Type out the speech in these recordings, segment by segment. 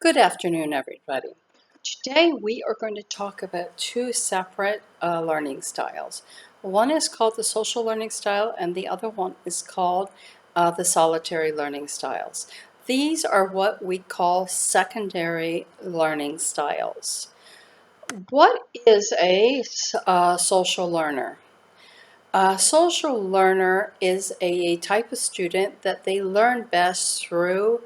Good afternoon, everybody. Today we are going to talk about two separate learning styles. One is called the social learning style, and the other one is called the solitary learning styles. These are what we call secondary learning styles. What is a social learner? A social learner is a type of student that they learn best through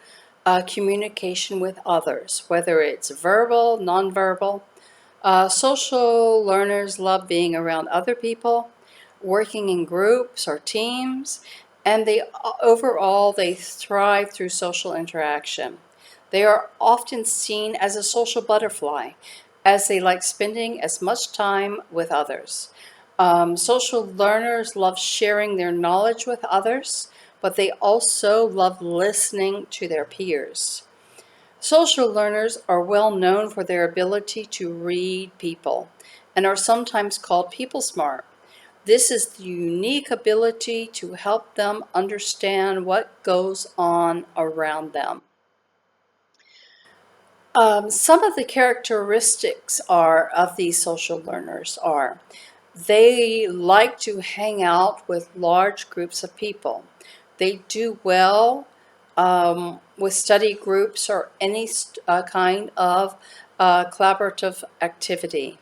communication with others, whether it's verbal, nonverbal. Social learners love being around other people, working in groups or teams, and overall they thrive through social interaction. They are often seen as a social butterfly, as they like spending as much time with others. Social learners love sharing their knowledge with others, but they also love listening to their peers. Social learners are well known for their ability to read people and are sometimes called people smart. This is the unique ability to help them understand what goes on around them. Some of the characteristics of these social learners are they like to hang out with large groups of people. They do well with study groups or any kind of collaborative activity.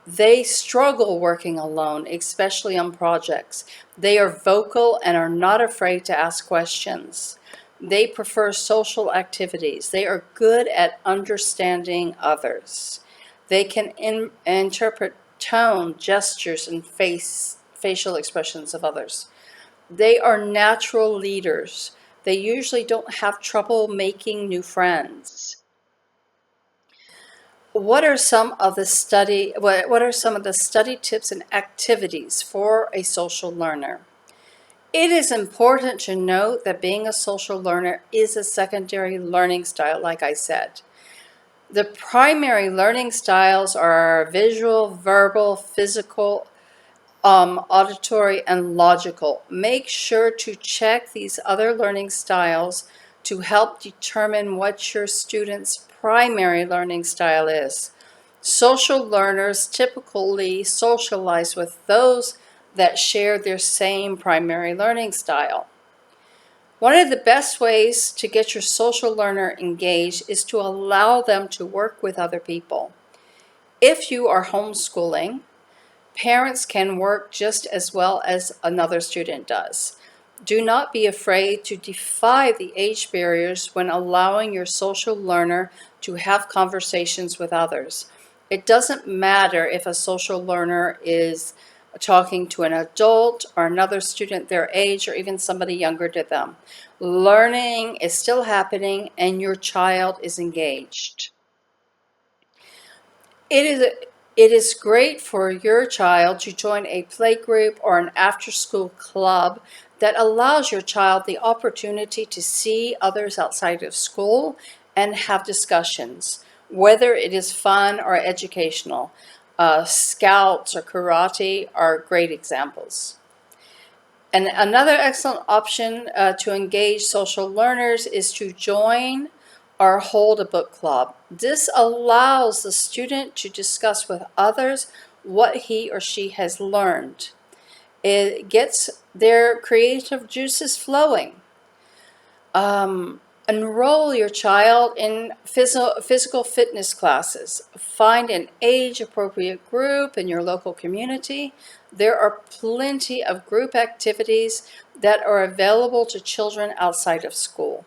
They struggle working alone, especially on projects. They are vocal and are not afraid to ask questions. They prefer social activities. They are good at understanding others. They can interpret tone, gestures, and facial expressions of others. They are natural leaders. They usually don't have trouble making new friends. What are some of the study tips and activities for a social learner? It is important to note that being a social learner is a secondary learning style, like I said. The primary learning styles are visual, verbal, physical, auditory, and logical. Make sure to check these other learning styles to help determine what your student's primary learning style is. Social learners typically socialize with those that share their same primary learning style. One of the best ways to get your social learner engaged is to allow them to work with other people. If you are homeschooling, parents can work just as well as another student does. Do not be afraid to defy the age barriers when allowing your social learner to have conversations with others. It doesn't matter if a social learner is talking to an adult or another student their age or even somebody younger to them. Learning is still happening and your child is engaged. It is great for your child to join a playgroup or an after-school club that allows your child the opportunity to see others outside of school and have discussions, whether it is fun or educational. Scouts or karate are great examples. And another excellent option to engage social learners is to join or hold a book club. This allows the student to discuss with others what he or she has learned. It gets their creative juices flowing. Enroll your child in physical fitness classes. Find an age-appropriate group in your local community. There are plenty of group activities that are available to children outside of school.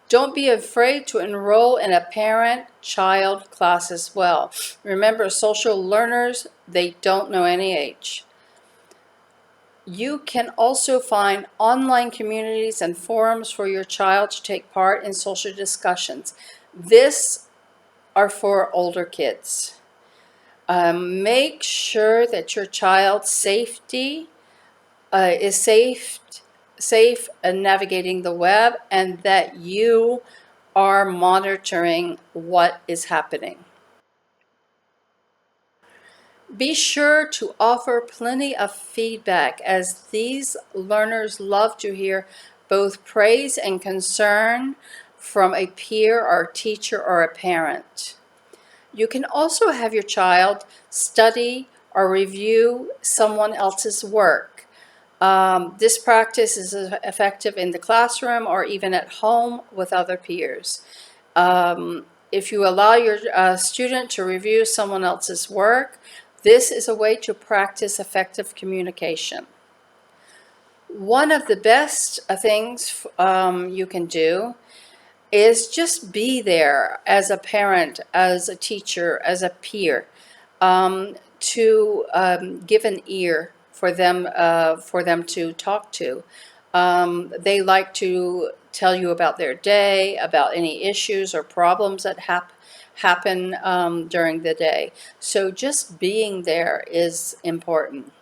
Don't be afraid to enroll in a parent-child class as well. Remember, social learners, they don't know any age. You can also find online communities and forums for your child to take part in social discussions. This are for older kids. Make sure that your child's safety is safe navigating the web and that you are monitoring what is happening. Be sure to offer plenty of feedback, as these learners love to hear both praise and concern from a peer or teacher or a parent. You can also have your child study or review someone else's work. This practice is effective in the classroom or even at home with other peers. If you allow your student to review someone else's work, this is a way to practice effective communication. One of the best things you can do is just be there as a parent, as a teacher, as a peer, to give an ear for them to talk to. They like to tell you about their day, about any issues or problems that happen during the day. So just being there is important.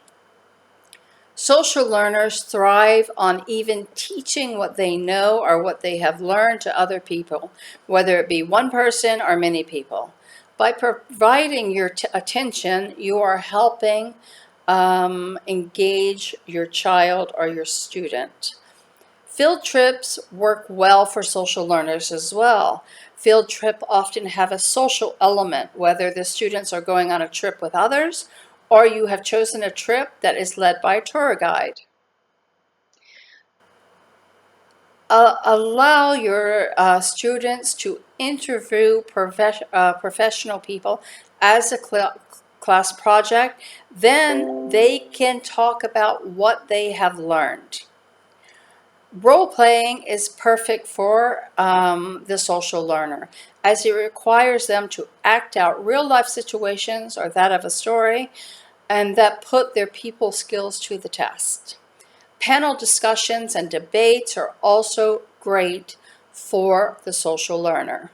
Social learners thrive on even teaching what they know or what they have learned to other people, whether it be one person or many people. By providing your attention, you are helping engage your child or your student. Field trips work well for social learners as well. Field trips often have a social element, whether the students are going on a trip with others or you have chosen a trip that is led by a tour guide. Allow your students to interview professional people as a class project. Then they can talk about what they have learned. Role playing is perfect for the social learner, as it requires them to act out real life situations or that of a story, and that put their people skills to the test. Panel discussions and debates are also great for the social learner.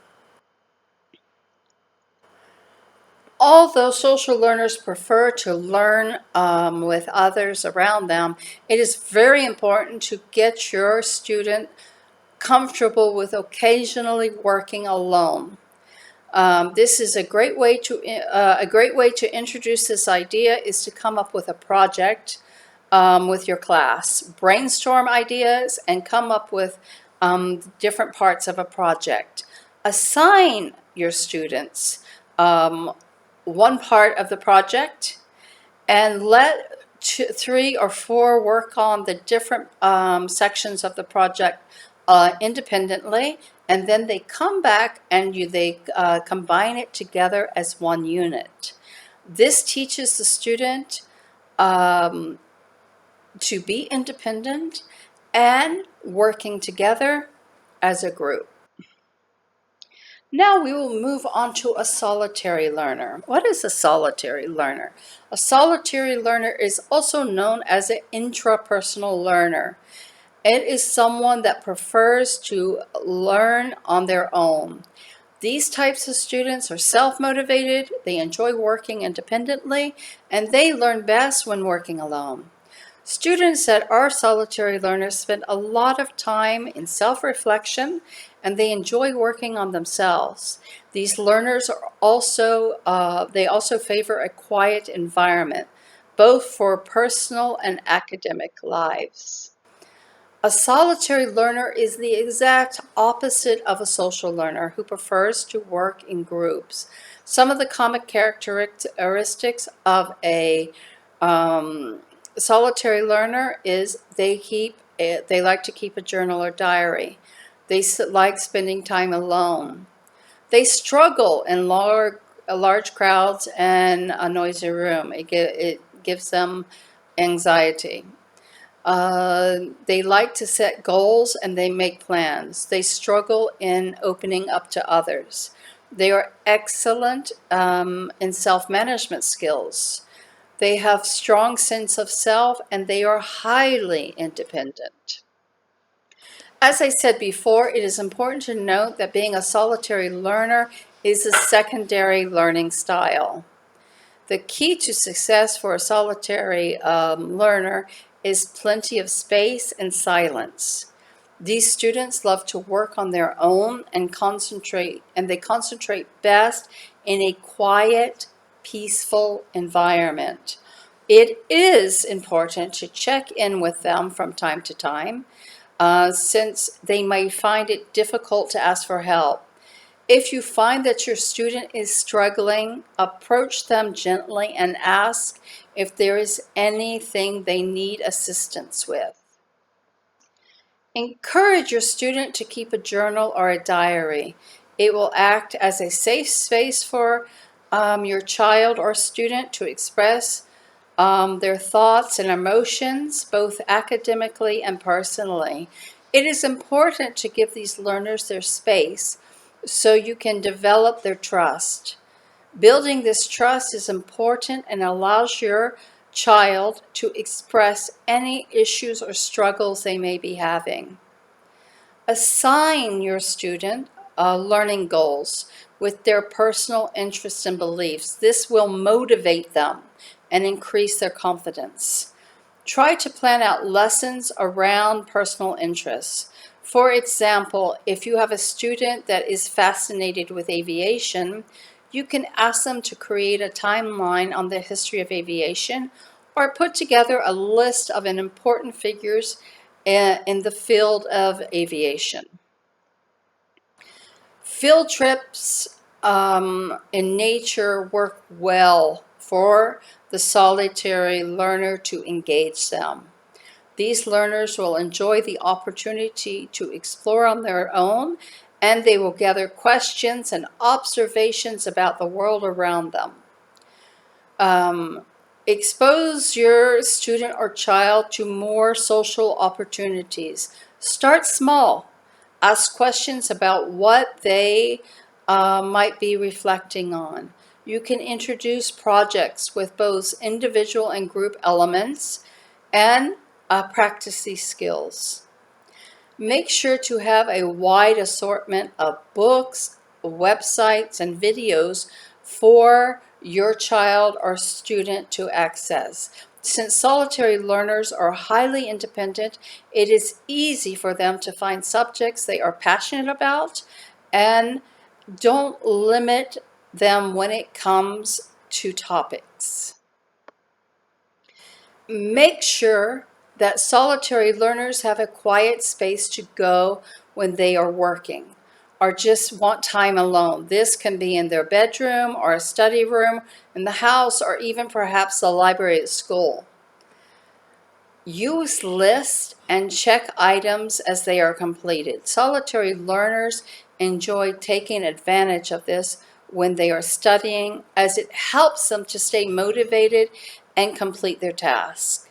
Although social learners prefer to learn with others around them, it is very important to get your student comfortable with occasionally working alone. This is a great way to introduce this idea is to come up with a project with your class, brainstorm ideas, and come up with different parts of a project. Assign your students one part of the project and let 3 or 4 work on the different sections of the project independently, and then they come back and they combine it together as one unit. This teaches the student to be independent and working together as a group. Now we will move on to a solitary learner. What is a solitary learner? A solitary learner is also known as an intrapersonal learner. It is someone that prefers to learn on their own. These types of students are self-motivated, they enjoy working independently, and they learn best when working alone. Students that are solitary learners spend a lot of time in self-reflection, and they enjoy working on themselves. These learners are they also favor a quiet environment, both for personal and academic lives. A solitary learner is the exact opposite of a social learner who prefers to work in groups. Some of the common characteristics of a solitary learner is they like to keep a journal or diary. They like spending time alone. They struggle in large crowds and a noisy room. It gives them anxiety. They like to set goals and they make plans. They struggle in opening up to others. They are excellent in self-management skills. They have strong sense of self and they are highly independent. As I said before, it is important to note that being a solitary learner is a secondary learning style. The key to success for a solitary learner is plenty of space and silence. These students love to work on their own and they concentrate best in a quiet, peaceful environment. It is important to check in with them from time to time. since they may find it difficult to ask for help. If you find that your student is struggling, approach them gently and ask if there is anything they need assistance with. Encourage your student to keep a journal or a diary. It will act as a safe space for your child or student to express their thoughts and emotions, both academically and personally. It is important to give these learners their space so you can develop their trust. Building this trust is important and allows your child to express any issues or struggles they may be having. Assign your student learning goals with their personal interests and beliefs. This will motivate them and increase their confidence. Try to plan out lessons around personal interests. For example, if you have a student that is fascinated with aviation, you can ask them to create a timeline on the history of aviation or put together a list of important figures in the field of aviation. Field trips in nature work well for the solitary learner to engage them. These learners will enjoy the opportunity to explore on their own, and they will gather questions and observations about the world around them. Expose your student or child to more social opportunities. Start small. Ask questions about what they might be reflecting on. You can introduce projects with both individual and group elements and practice these skills. Make sure to have a wide assortment of books, websites, and videos for your child or student to access. Since solitary learners are highly independent, it is easy for them to find subjects they are passionate about, and don't limit them when it comes to topics. Make sure that solitary learners have a quiet space to go when they are working or just want time alone. This can be in their bedroom or a study room in the house or even perhaps the library at school. Use lists and check items as they are completed. Solitary learners enjoy taking advantage of this when they are studying, as it helps them to stay motivated and complete their tasks.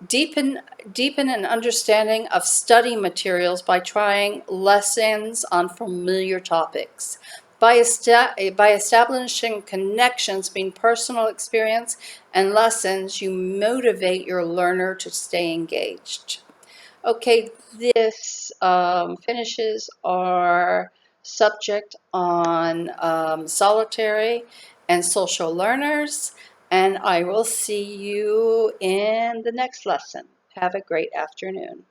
Deepen an understanding of study materials by trying lessons on familiar topics. By establishing connections between personal experience and lessons, you motivate your learner to stay engaged. Okay, this finishes our subject on solitary and social learners, and I will see you in the next lesson. Have a great afternoon.